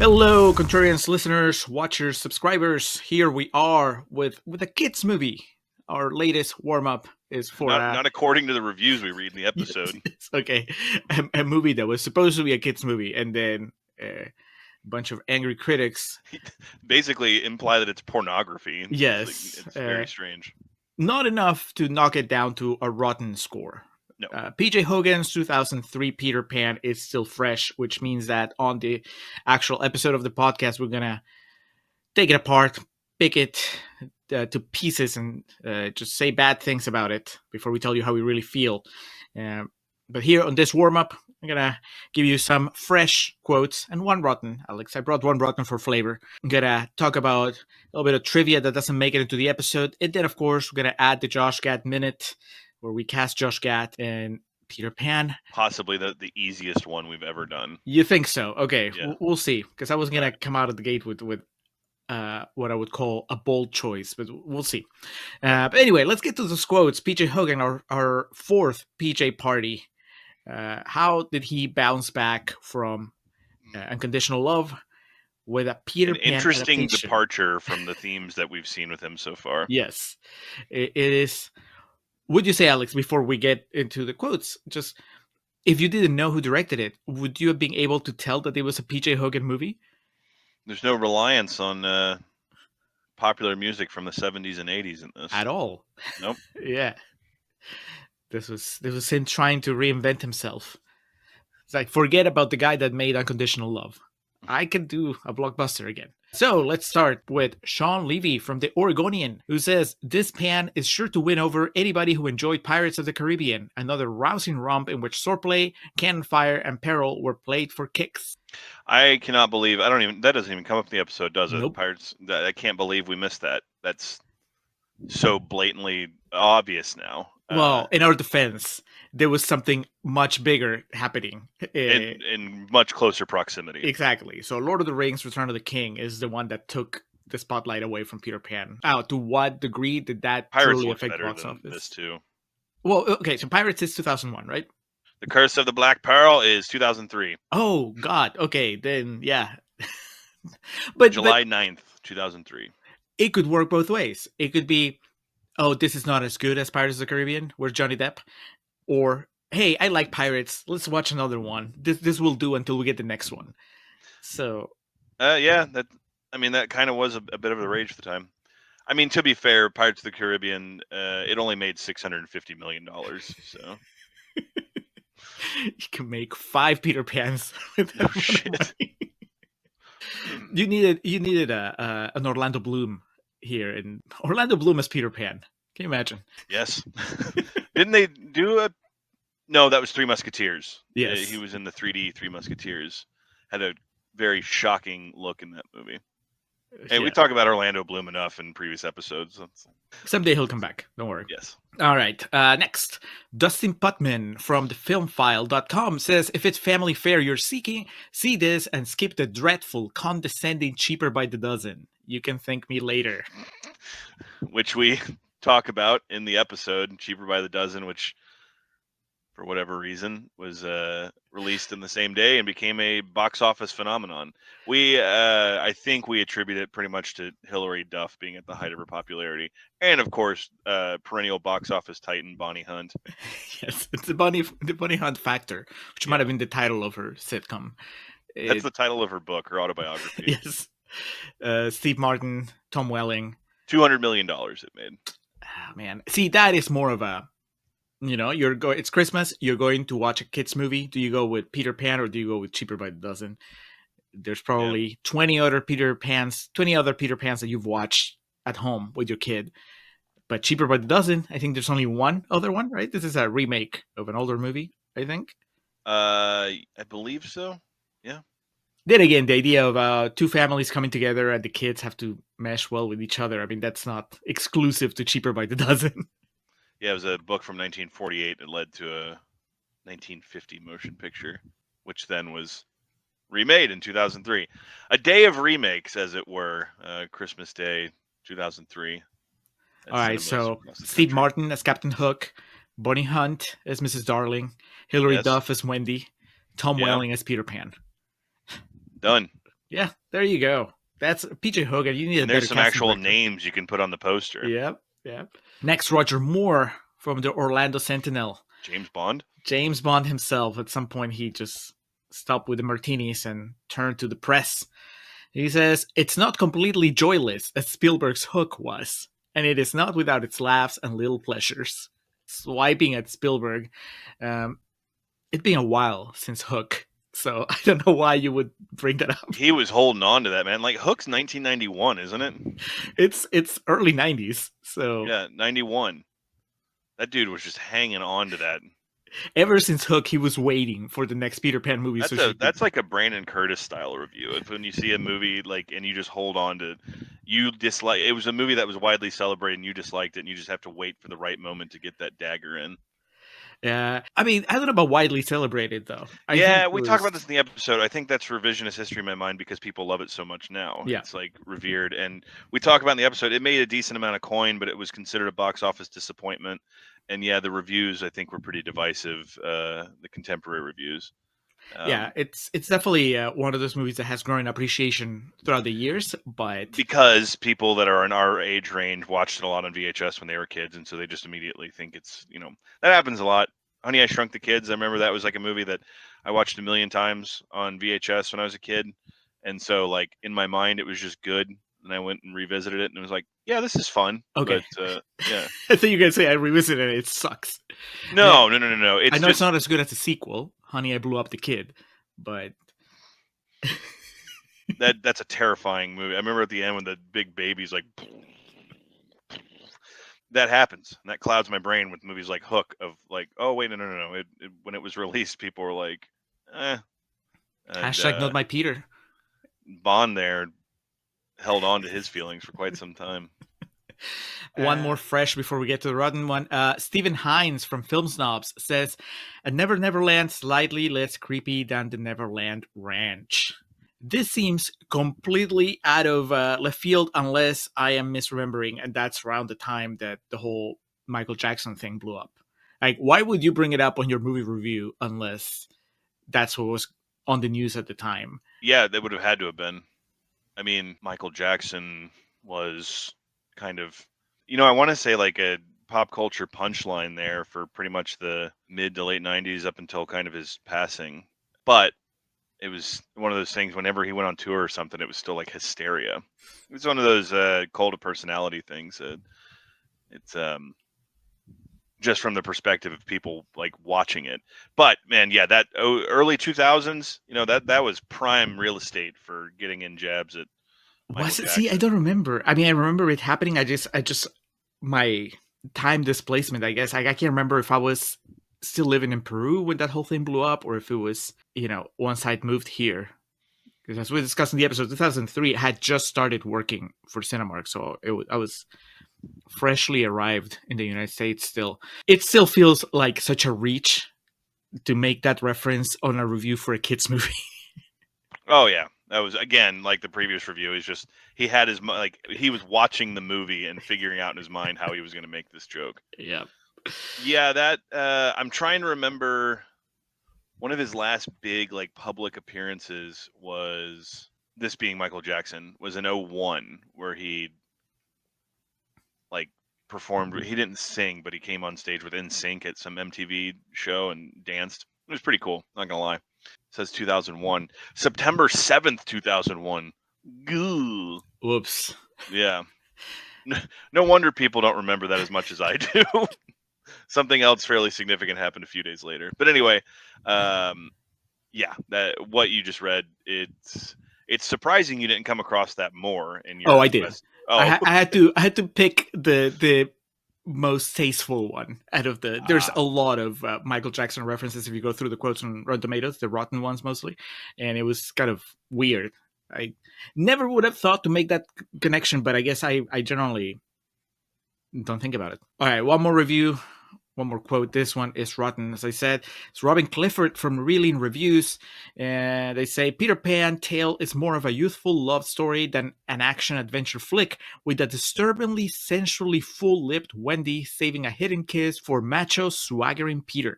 Hello, Contrarians listeners, watchers, subscribers. Here we are with a kids movie. Our latest warm up is for not according to the reviews we read in the episode. It's okay, a movie that was supposed to be a kids movie, and then a bunch of angry critics basically imply that it's pornography. Yes, it's very strange. Not enough to knock it down to a rotten score. No. PJ Hogan's 2003 Peter Pan is still fresh, which means that on the actual episode of the podcast, we're going to take it apart, pick it to pieces, and just say bad things about it before we tell you how we really feel. But here on this warm-up, I'm going to give you some fresh quotes and one rotten. Alex, I brought one rotten for flavor. I'm going to talk about a little bit of trivia that doesn't make it into the episode. And then, of course, we're going to add the Josh Gad Minute, where we cast Josh Gad and Peter Pan. Possibly the easiest one we've ever done. You think so? Okay, yeah. We'll see. Because I was going to come out of the gate with what I would call a bold choice, but we'll see. But anyway, let's get to those quotes. PJ Hogan, our fourth PJ party. How did he bounce back from Unconditional Love with a Peter Pan interesting adaptation? Departure from the themes that we've seen with him so far. Yes, it is. Would you say, Alex, before we get into the quotes, just if you didn't know who directed it, would you have been able to tell that it was a PJ Hogan movie? There's no reliance on popular music from the 70s and 80s in this. At all. Nope. Yeah. This was him trying to reinvent himself. It's like, forget about the guy that made Unconditional Love. I can do a blockbuster again. So let's start with Sean Levy from the Oregonian, who says, this pan is sure to win over anybody who enjoyed Pirates of the Caribbean, another rousing romp in which swordplay, cannon fire, and peril were played for kicks. I cannot believe, that doesn't even come up in the episode, does it? Nope. Pirates, I can't believe we missed that. That's so blatantly obvious now. Well, in our defense, there was something much bigger happening. In much closer proximity. Exactly. So Lord of the Rings, Return of the King is the one that took the spotlight away from Peter Pan. To what degree did that Pirates truly affect better box than office? This too. Well, okay, so Pirates is 2001, right? The Curse of the Black Pearl is 2003. Oh, God. Okay, then, yeah. but July 9th, 2003. It could work both ways. It could be, oh, this is not as good as Pirates of the Caribbean, where's Johnny Depp? Or, hey, I like Pirates. Let's watch another one. This will do until we get the next one. So, yeah, that kind of was a bit of the rage at the time. I mean, to be fair, Pirates of the Caribbean, it only made $650 million. So you can make 5 Peter Pans with that shit. You needed an Orlando Bloom here, and Orlando Bloom as Peter Pan. Can you imagine? Yes. Didn't they do No, that was Three Musketeers. Yes. He was in the 3D Three Musketeers. Had a very shocking look in that movie. Hey, we talk about Orlando Bloom enough in previous episodes. Someday he'll come back. Don't worry. Yes. All right. Next, Dustin Putman from thefilmfile.com says, if it's family fare you're seeking, see this and skip the dreadful, condescending Cheaper by the Dozen. You can thank me later. Which we talk about in the episode, Cheaper by the Dozen, which for whatever reason was released in the same day and became a box office phenomenon. I think we attribute it pretty much to Hilary Duff being at the height of her popularity, and of course perennial box office titan Bonnie Hunt. Yes, it's the Bonnie Hunt factor, which might have been the title of her sitcom. That's the title of her book, her autobiography. Yes. Steve Martin, Tom Welling. $200 million it made. Ah, man, see, that is more of a, it's Christmas, you're going to watch a kids movie. Do you go with Peter Pan or do you go with Cheaper by the Dozen? There's probably 20 other Peter Pans that you've watched at home with your kid. But Cheaper by the Dozen, I think there's only one other one, right? This is a remake of an older movie, I think. I believe so. Yeah. Then again, the idea of 2 families coming together and the kids have to mesh well with each other, I mean, that's not exclusive to Cheaper by the Dozen. Yeah, it was a book from 1948 that led to a 1950 motion picture, which then was remade in 2003. A day of remakes, as it were, Christmas Day 2003. All right, so Steve Martin as Captain Hook, Bonnie Hunt as Mrs. Darling, Hilary Duff as Wendy, Tom Welling as Peter Pan. Done. Yeah, there you go. That's PJ Hogan. You need a And better there's some casting actual director. names you can put on the poster. Yep, yep. Next, Roger Moore from the Orlando Sentinel. James Bond. James Bond himself. At some point, he just stopped with the martinis and turned to the press. He says, "It's not completely joyless as Spielberg's Hook was, and it is not without its laughs and little pleasures." Swiping at Spielberg. Um, it's been a while since Hook, so I don't know why you would bring that up. He was holding on to that, man. Like Hook's 1991, isn't it? It's early 90s, so Yeah, 91. That dude was just hanging on to that. ever since Hook, he was waiting for the next Peter Pan movie. That's like a Brandon Curtis style review. It's when you see a movie like and you just hold on to, you dislike. It was a movie that was widely celebrated and you disliked it, and you just have to wait for the right moment to get that dagger in. I mean, I don't know about widely celebrated though. I Yeah, think we talk about this in the episode. I think that's revisionist history in my mind because people love it so much now. Yeah. It's like revered, and we talk about in the episode. It made a decent amount of coin, but it was considered a box office disappointment. And yeah, the reviews I think were pretty divisive. The contemporary reviews. Yeah, it's definitely one of those movies that has grown appreciation throughout the years, but because people that are in our age range watched it a lot on VHS when they were kids, and so they just immediately think it's, that happens a lot. Honey, I Shrunk the Kids. I remember that was like a movie that I watched a million times on VHS when I was a kid, and so like in my mind it was just good. And I went and revisited it, and it was like, yeah, this is fun. Okay. But yeah. I think you guys say I revisited it. It sucks. No. I know it's not as good as the sequel, Honey, I Blew Up the Kid, but that's a terrifying movie. I remember at the end when the big baby's like, that happens, and that clouds my brain with movies like Hook. Of like, oh wait, no. When it was released, people were like, eh. And, hashtag not my Peter. Bond there held on to his feelings for quite some time. One more fresh before we get to the rotten one. Stephen Hines from Film Snobs says, "A Never Neverland slightly less creepy than the Neverland Ranch." This seems completely out of left field unless I am misremembering, and that's around the time that the whole Michael Jackson thing blew up. Like, why would you bring it up on your movie review unless that's what was on the news at the time? Yeah, that would have had to have been. I mean, Michael Jackson was kind of, I want to say like a pop culture punchline there for pretty much the mid to late 90s up until kind of his passing. But it was one of those things whenever he went on tour or something, it was still like hysteria. It was one of those cult of personality things. It's just from the perspective of people like watching it. But man, yeah, that early 2000s, that was prime real estate for getting in jabs at Michael Was it? Jackson. See, I don't remember. I mean, I remember it happening. I just my time displacement, I guess. I can't remember if I was still living in Peru when that whole thing blew up, or if it was, once I'd moved here. Because as we discussed in the episode, 2003, I had just started working for Cinemark, so I was freshly arrived in the United States still. It still feels like such a reach to make that reference on a review for a kids movie. Oh yeah, that was again like the previous review. Is just he had his like he was watching the movie and figuring out in his mind how he was going to make this joke. Yeah, that I'm trying to remember. One of his last big like public appearances was this being Michael Jackson was in 01 where he like performed. He didn't sing, but he came on stage with NSYNC at some MTV show and danced. It was pretty cool. Not gonna lie. It says 2001, September 7th, 2001. Goo. Whoops. Yeah. No wonder people don't remember that as much as I do. Something else fairly significant happened a few days later. But anyway, yeah, that what you just read, it's surprising you didn't come across that more in your. Oh, I did. Oh, I had to pick the most tasteful one out of the. There's a lot of Michael Jackson references if you go through the quotes on Rotten Tomatoes, the rotten ones mostly, and it was kind of weird. I never would have thought to make that connection, but I guess I generally don't think about it. All right, one more review. One more quote. This one is rotten. As I said, it's Robin Clifford from Reeling Reviews. And they say, Peter Pan tale is more of a youthful love story than an action-adventure flick, with a disturbingly sensually full-lipped Wendy saving a hidden kiss for macho swaggering Peter.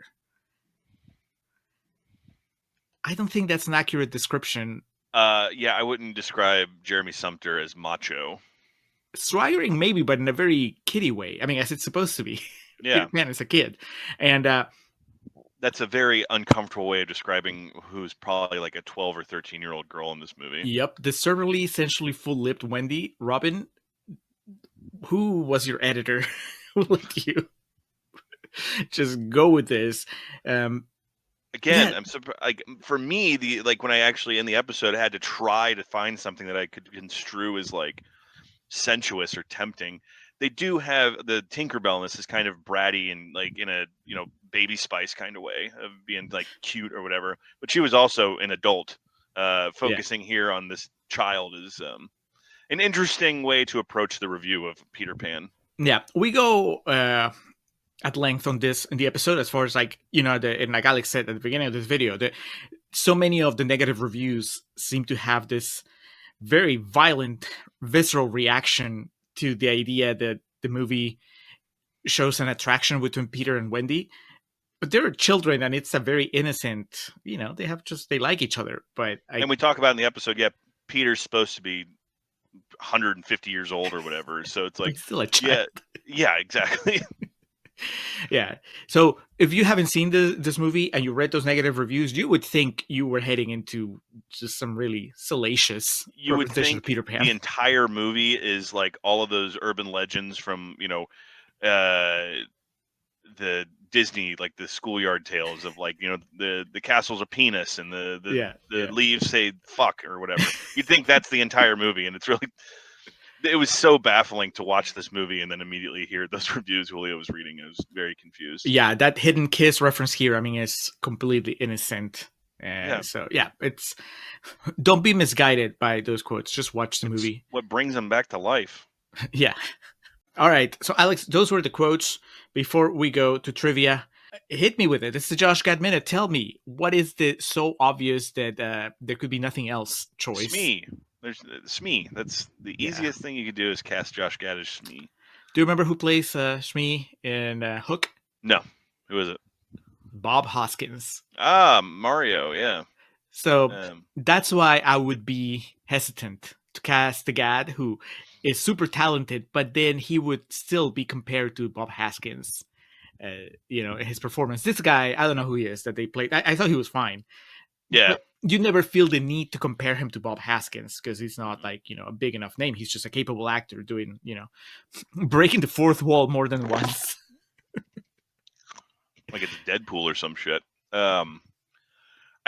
I don't think that's an accurate description Yeah, I wouldn't describe Jeremy Sumpter as macho. Swaggering, maybe, but in a very kiddie way. I mean, as it's supposed to be. Yeah, Peter Pan is a kid. And that's a very uncomfortable way of describing who's probably like a 12 or 13-year-old girl in this movie. yep, the surly, essentially full-lipped Wendy. Robin, who was your editor? Who let you just go with this? Again, Yeah, I'm like, for me, when I actually in the episode had to try to find something that I could construe as like sensuous or tempting. They do have the Tinkerbell in this is kind of bratty and like in a Baby Spice kind of way of being like cute or whatever. But she was also an adult. Focusing here on this child is an interesting way to approach the review of Peter Pan. yeah. We go at length on this in the episode, as far as like and like Alex said at the beginning of this video, that so many of the negative reviews seem to have this very violent, visceral reaction to the idea that the movie shows an attraction between Peter and Wendy. But they're children, and it's a very innocent. They like each other. But And we talk about in the episode, yeah, Peter's supposed to be 150 years old or whatever, so it's like he's still a child. Yeah, exactly. Yeah. So if you haven't seen this movie and you read those negative reviews, you would think you were heading into just some really salacious You would representation of think Peter Pan. the entire movie is like all of those urban legends from the Disney, like the schoolyard tales of like the castle's a penis and the leaves say fuck or whatever. You'd think that's the entire movie, and it was so baffling to watch this movie and then immediately hear those reviews Julio was reading. I was very confused. Yeah, that hidden kiss reference here, I mean, is completely innocent. So yeah, it's don't be misguided by those quotes. Just watch the movie. What brings them back to life? Yeah. All right. So Alex, those were the quotes. Before we go to trivia, hit me with it. It's the Josh Gad Minute. Tell me, what is the so obvious that there could be nothing else choice? Smee. There's Smee. That's the easiest thing you could do is cast Josh Gad as Smee. Do you remember who plays Smee in Hook? No. Who is it? Bob Hoskins. Ah, Mario. Yeah. So that's why I would be hesitant to cast the Gad, who is super talented, but then he would still be compared to Bob Hoskins. His performance. This guy, I don't know who he is that they played. I thought he was fine. Yeah. But you never feel the need to compare him to Bob Hoskins because he's not like, a big enough name. He's just a capable actor doing, breaking the fourth wall more than once. Like it's Deadpool or some shit. I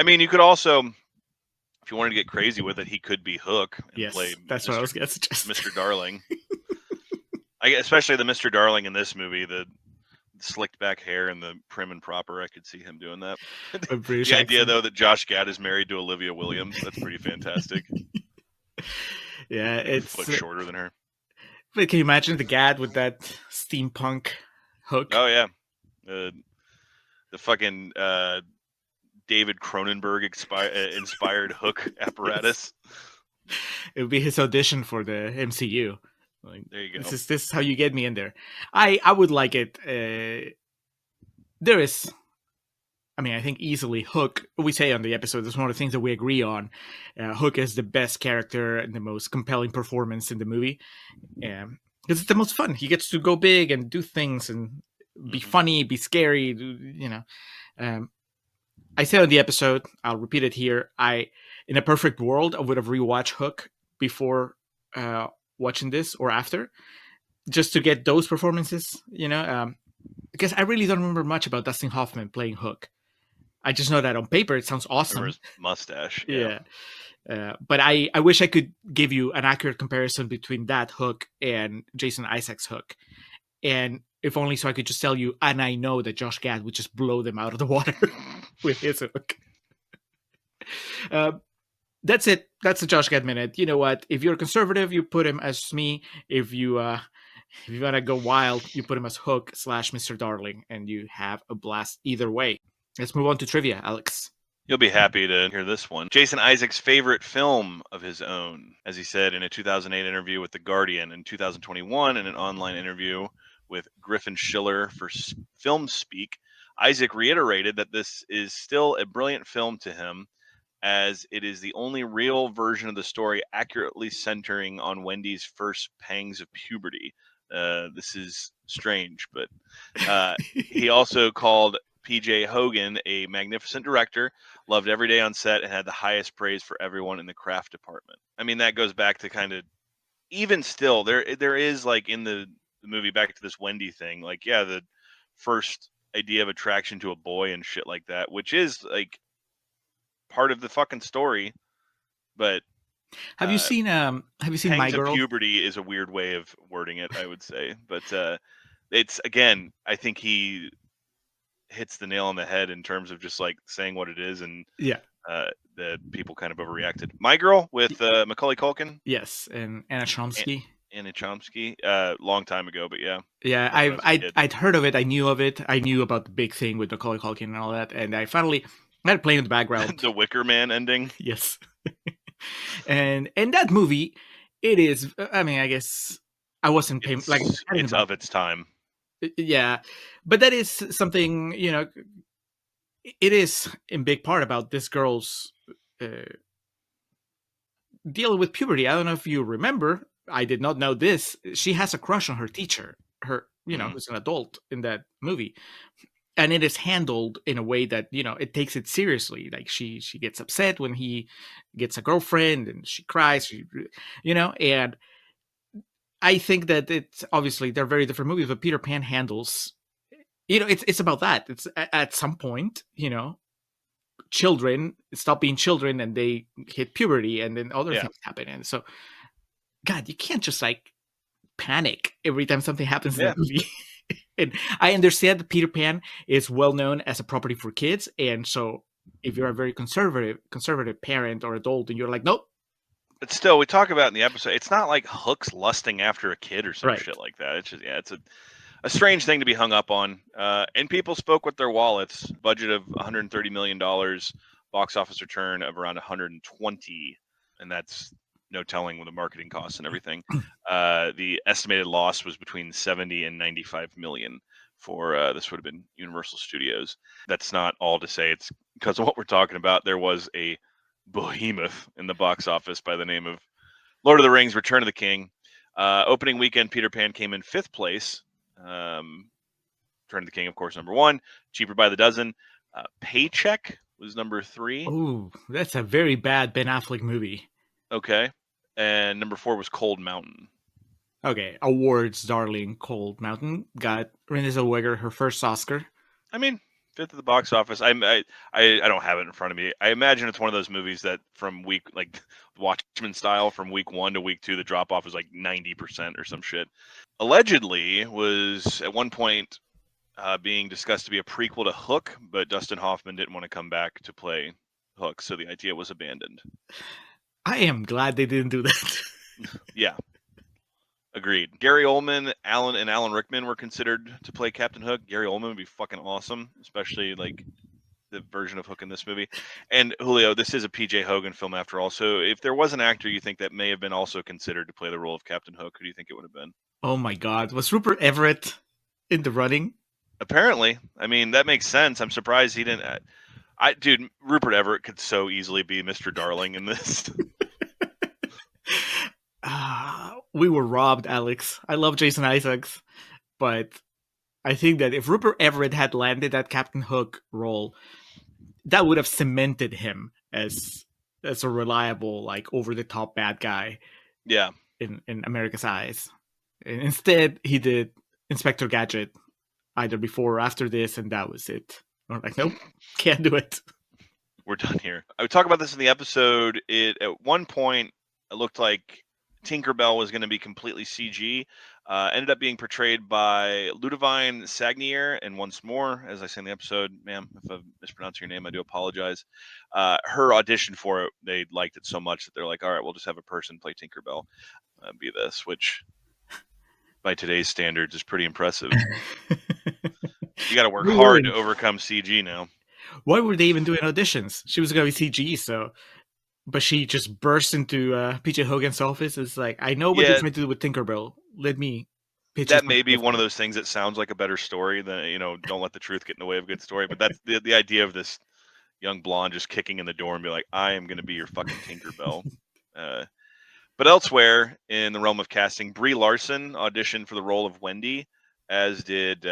mean, you could also, if you wanted to get crazy with it, he could be Hook and play that's what I was going to suggest. Mr. Darling. Especially the Mr. Darling in this movie, the slicked back hair and the prim and proper. I could see him doing that. The idea, though, that Josh Gad is married to Olivia Williams, that's pretty fantastic. Yeah, it's a foot shorter than her. But can you imagine the Gad with that steampunk hook? Oh yeah, the fucking David Cronenberg inspired hook apparatus. It would be his audition for the MCU. Like, there you go. This is how you get me in there. I would like it. There is, I think easily Hook. We say on the episode, it's one of the things that we agree on. Hook is the best character and the most compelling performance in the movie. Because it's the most fun. He gets to go big and do things and be funny, be scary. I said on the episode, I'll repeat it here. In a perfect world, I would have rewatched Hook before watching this or after, just to get those performances. Because I really don't remember much about Dustin Hoffman playing Hook. I just know that on paper it sounds awesome. Or his mustache. Yeah. But I wish I could give you an accurate comparison between that Hook and Jason Isaacs' Hook. And if only so I could just tell you, and I know that Josh Gad would just blow them out of the water with his Hook. That's it. That's the Josh Gad Minute. You know what? If you're a conservative, you put him as me. If you want to go wild, you put him as Hook / Mr. Darling, and you have a blast either way. Let's move on to trivia, Alex. You'll be happy to hear this one. Jason Isaacs' favorite film of his own, as he said in a 2008 interview with The Guardian, in 2021 in an online interview with Griffin Schiller for Film Speak, Isaac reiterated that this is still a brilliant film to him as it is the only real version of the story accurately centering on Wendy's first pangs of puberty. This is strange, but he also called PJ Hogan a magnificent director, loved every day on set, and had the highest praise for everyone in the craft department. I mean, that goes back to kind of, even still, there is like in the movie, back to this Wendy thing, like, yeah, the first idea of attraction to a boy and shit like that, which is like part of the fucking story, but Have you seen My pangs of Girl? puberty is a weird way of wording it, I would say. But it's, again, I think he hits the nail on the head in terms of just like saying what it is, and Yeah. that people kind of overreacted. My Girl with Macaulay Culkin, Yes, and Anna Chomsky. Anna Chomsky, long time ago, but yeah. Yeah, Back when I was a kid. I'd heard of it. I knew of it. I knew about the big thing with Macaulay Culkin and all that, and I finally had it playing in the background. The Wicker Man ending. Yes, and that movie, it is. I mean, I guess I wasn't paying like It's of its time. Yeah, but that is something, you know. It is in big part about this girl's dealing with puberty. I don't know if you remember. I did not know this. She has a crush on her teacher. Her, you know, who's an adult in that movie, and it is handled in a way that, you know, it takes it seriously. Like she gets upset when he gets a girlfriend, and she cries. You know, and I think that it's obviously they're very different movies, but Peter Pan handles, you know, it's about that. It's at some point, you know, children stop being children and they hit puberty, and then other things happen. And so, God, you can't just like panic every time something happens in that movie. And I understand that Peter Pan is well known as a property for kids, and so if you're a very conservative parent or adult, and you're like, nope. But still, we talk about in the episode, it's not like Hook's lusting after a kid or some shit like that. It's just, it's a strange thing to be hung up on. And people spoke with their wallets. Budget of $130 million, box office return of around 120, and that's no telling with the marketing costs and everything. The estimated loss was between 70 and 95 million for this would have been Universal Studios. That's not all to say it's because of what we're talking about. There was a behemoth in the box office by the name of Lord of the Rings: Return of the King. Opening weekend, Peter Pan came in 5th place. Return of the King, of course, number 1. Cheaper by the Dozen. Paycheck was number 3. Ooh, that's a very bad Ben Affleck movie. Okay. And number 4 was Cold Mountain. Okay, awards, darling. Cold Mountain got Renée Zellweger her first Oscar. I mean, 5th at the box office. I don't have it in front of me. I imagine it's one of those movies that from week, like Watchmen style, from week 1 to week 2, the drop off is like 90% or some shit. Allegedly was at one point being discussed to be a prequel to Hook, but Dustin Hoffman didn't want to come back to play Hook, so the idea was abandoned. I am glad they didn't do that. Yeah. Agreed. Gary Oldman, Alan Rickman were considered to play Captain Hook. Gary Oldman would be fucking awesome, especially like the version of Hook in this movie. And Julio, this is a PJ Hogan film after all. So if there was an actor you think that may have been also considered to play the role of Captain Hook, who do you think it would have been? Oh my God. Was Rupert Everett in the running? Apparently. I mean, that makes sense. I'm surprised he didn't. Dude, Rupert Everett could so easily be Mr. Darling in this. We were robbed, Alex. I love Jason Isaacs, but I think that if Rupert Everett had landed that Captain Hook role, that would have cemented him as a reliable, like over the top bad guy. Yeah. In America's eyes. And instead, he did Inspector Gadget either before or after this, and that was it. I'm like, nope, can't do it. We're done here. I would talk about this in the episode. At one point, it looked like Tinkerbell was going to be completely CG. Ended up being portrayed by Ludovine Sagnier, and once more, as I say in the episode, ma'am, if I've mispronounced your name, I do apologize. Her audition for it, they liked it so much that they're like, all right, we'll just have a person play Tinkerbell, be this, which by today's standards is pretty impressive. You got to work hard to overcome CG now. Why were they even doing auditions? She was going to be CG, so... But she just burst into PJ Hogan's office. It's like, I know what you're trying to do with Tinkerbell. Let me pitch that may be one of those things that sounds like a better story than, don't let the truth get in the way of a good story. But that's the idea of this, young blonde just kicking in the door and be like, I am going to be your fucking Tinkerbell. But elsewhere in the realm of casting, Brie Larson auditioned for the role of Wendy, as did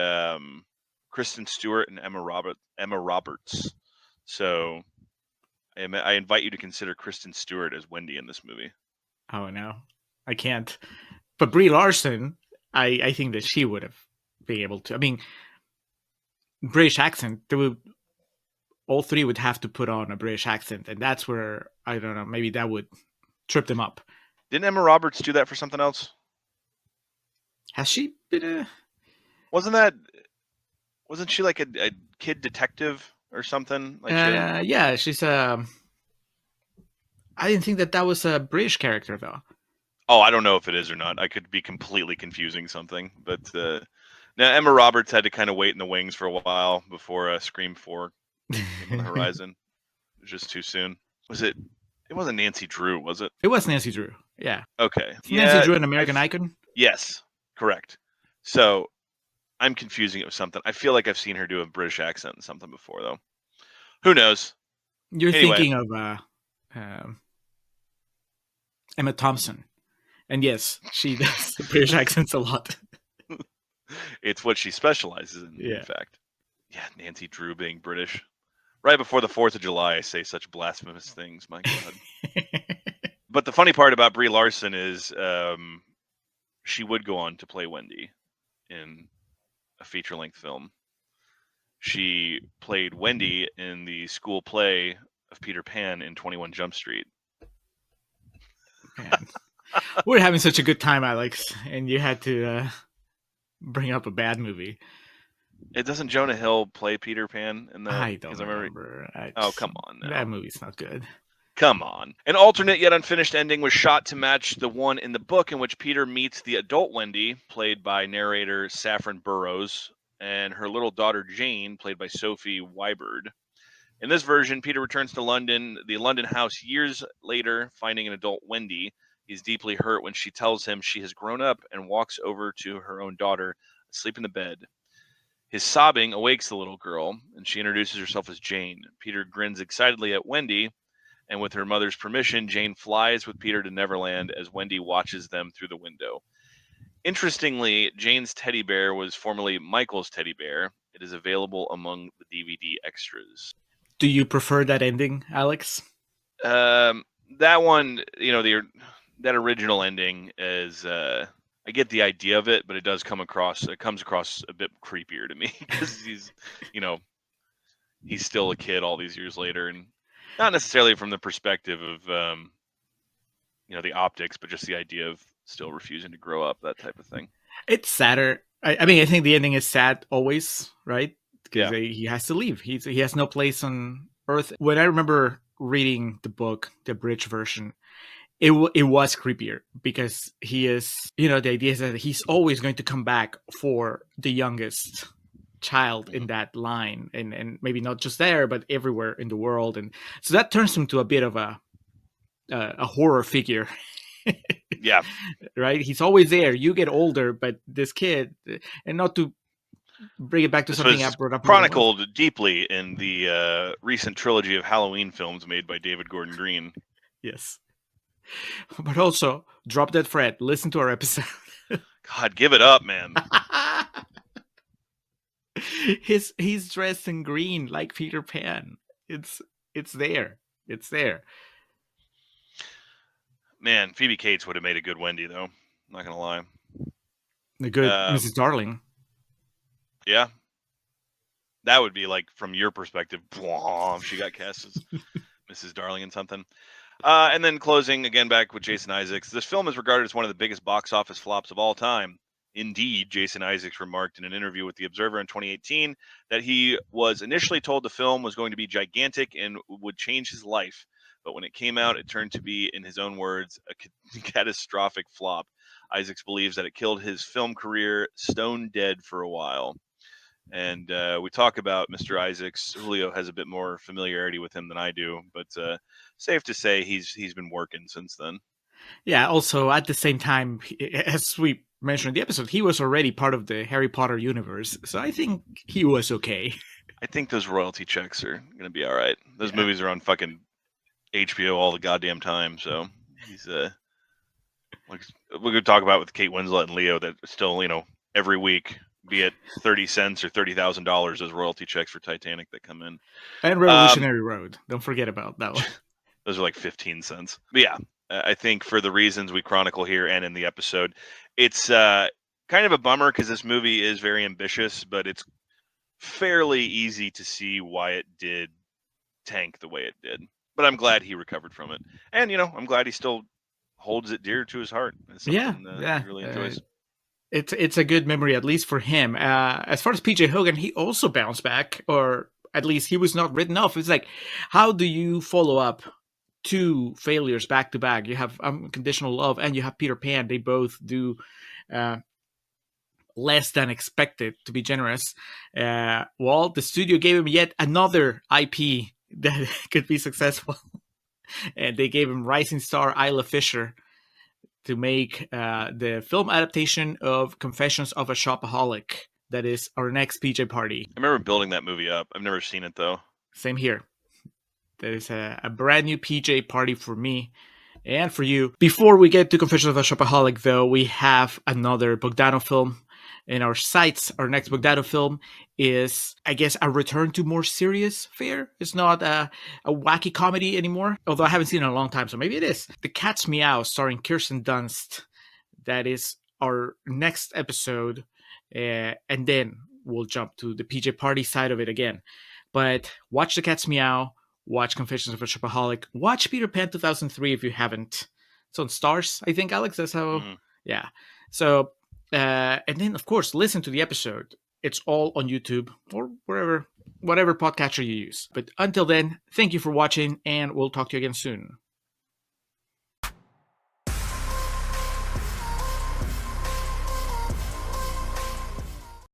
Kristen Stewart and Emma Roberts. So I invite you to consider Kristen Stewart as Wendy in this movie. Oh no, I can't. But Brie Larson, I think that she would have been able to. I mean, British accent. All three would have to put on a British accent, and that's where I don't know. Maybe that would trip them up. Didn't Emma Roberts do that for something else? Has she been a? Wasn't she like a kid detective or something? Like Yeah, she's a. I didn't think that was a British character though. Oh, I don't know if it is or not. I could be completely confusing something, but now Emma Roberts had to kind of wait in the wings for a while before Scream 4 came on the horizon. It was just too soon. Was it? It wasn't Nancy Drew, was it? It was Nancy Drew. Yeah. Okay. Nancy Drew, an American Icon. Yes, correct. So I'm confusing it with something. I feel like I've seen her do a British accent in something before, though. Who knows? You're thinking of Emma Thompson. And yes, she does British accents a lot. It's what she specializes in fact. Yeah, Nancy Drew being British. Right before the 4th of July, I say such blasphemous things, my God. But the funny part about Brie Larson is she would go on to play Wendy in a feature-length film. She played Wendy in the school play of Peter Pan in 21 Jump Street. Man. We're having such a good time, Alex, and you had to bring up a bad movie. It doesn't Jonah Hill play Peter Pan in that? I don't remember. Oh, come on now. That movie's not good. Come on. An alternate yet unfinished ending was shot to match the one in the book, in which Peter meets the adult Wendy, played by narrator Saffron Burrows, and her little daughter Jane, played by Sophie Wybird. In this version, Peter returns to the London house years later, finding an adult Wendy. He's deeply hurt when she tells him she has grown up and walks over to her own daughter, asleep in the bed. His sobbing awakes the little girl, and she introduces herself as Jane. Peter grins excitedly at Wendy, and with her mother's permission, Jane flies with Peter to Neverland as Wendy watches them through the window. Interestingly, Jane's teddy bear was formerly Michael's teddy bear. It is available among the DVD extras. Do you prefer that ending, Alex? That one, that original ending is I get the idea of it, but it comes across a bit creepier to me because he's still a kid all these years later, and not necessarily from the perspective of the optics, but just the idea of still refusing to grow up, that type of thing. It's sadder. I mean, I think the ending is sad always, right? Because he has to leave. He has no place on Earth. When I remember reading the book, the abridged version, it was creepier because he is, the idea is that he's always going to come back for the youngest child in that line, and maybe not just there, but everywhere in the world, and so that turns him to a bit of a horror figure. Yeah, right. He's always there. You get older, but this kid, and not to bring it back to something I brought up, chronicled deeply in the recent trilogy of Halloween films made by David Gordon Green. Yes. But also, drop that Fred. Listen to our episode. God, give it up, man. He's dressed in green like Peter Pan. It's there. It's there. Man, Phoebe Cates would have made a good Wendy, though. Not gonna lie. The good Mrs. Darling. Yeah. That would be like, from your perspective, she got cast as Mrs. Darling and something. And then closing, again, back with Jason Isaacs. This film is regarded as one of the biggest box office flops of all time. Indeed, Jason Isaacs remarked in an interview with The Observer in 2018 that he was initially told the film was going to be gigantic and would change his life. But when it came out, it turned to be, in his own words, a catastrophic flop. Isaacs believes that it killed his film career stone dead for a while. And we talk about Mr. Isaacs. Julio has a bit more familiarity with him than I do, but safe to say he's been working since then. Yeah, also at the same time, as we mentioned in the episode, he was already part of the Harry Potter universe, so I think he was okay. I think those royalty checks are gonna be all right. Those Yeah. movies are on fucking HBO all the goddamn time, so he's like we could talk about with Kate Winslet and Leo that still, every week, be it 30 cents or $30,000 as royalty checks for Titanic that come in. And Revolutionary Road. Don't forget about that one. Those are like 15 cents. But yeah, I think for the reasons we chronicle here and in the episode, it's kind of a bummer because this movie is very ambitious, but it's fairly easy to see why it did tank the way it did. But I'm glad he recovered from it. And, I'm glad he still holds it dear to his heart. It's something he really enjoys. It's a good memory, at least for him. As far as PJ Hogan, he also bounced back, or at least he was not written off. It's like, how do you follow up 2 failures back to back? You have Unconditional Love and you have Peter Pan. They both do less than expected, to be generous. Well, the studio gave him yet another IP that could be successful. And they gave him rising star Isla Fisher to make the film adaptation of Confessions of a Shopaholic. That is our next PJ Party. I remember building that movie up. I've never seen it, though. Same here. There is a brand new PJ Party for me and for you. Before we get to Confessions of a Shopaholic, though, we have another Bogdanov film in our sights. Our next Bogdanov film is, I guess, a return to more serious fare. It's not a wacky comedy anymore, although I haven't seen it in a long time, so maybe it is. The Cat's Meow, starring Kirsten Dunst. That is our next episode, and then we'll jump to the PJ Party side of it again. But watch The Cat's Meow, watch Confessions of a Shopaholic, watch Peter Pan 2003 if you haven't. It's on Stars, I think, Alex. That's how. Mm-hmm. Yeah. So, and then of course listen to the episode. It's all on YouTube or whatever podcatcher you use. But until then, thank you for watching, and we'll talk to you again soon.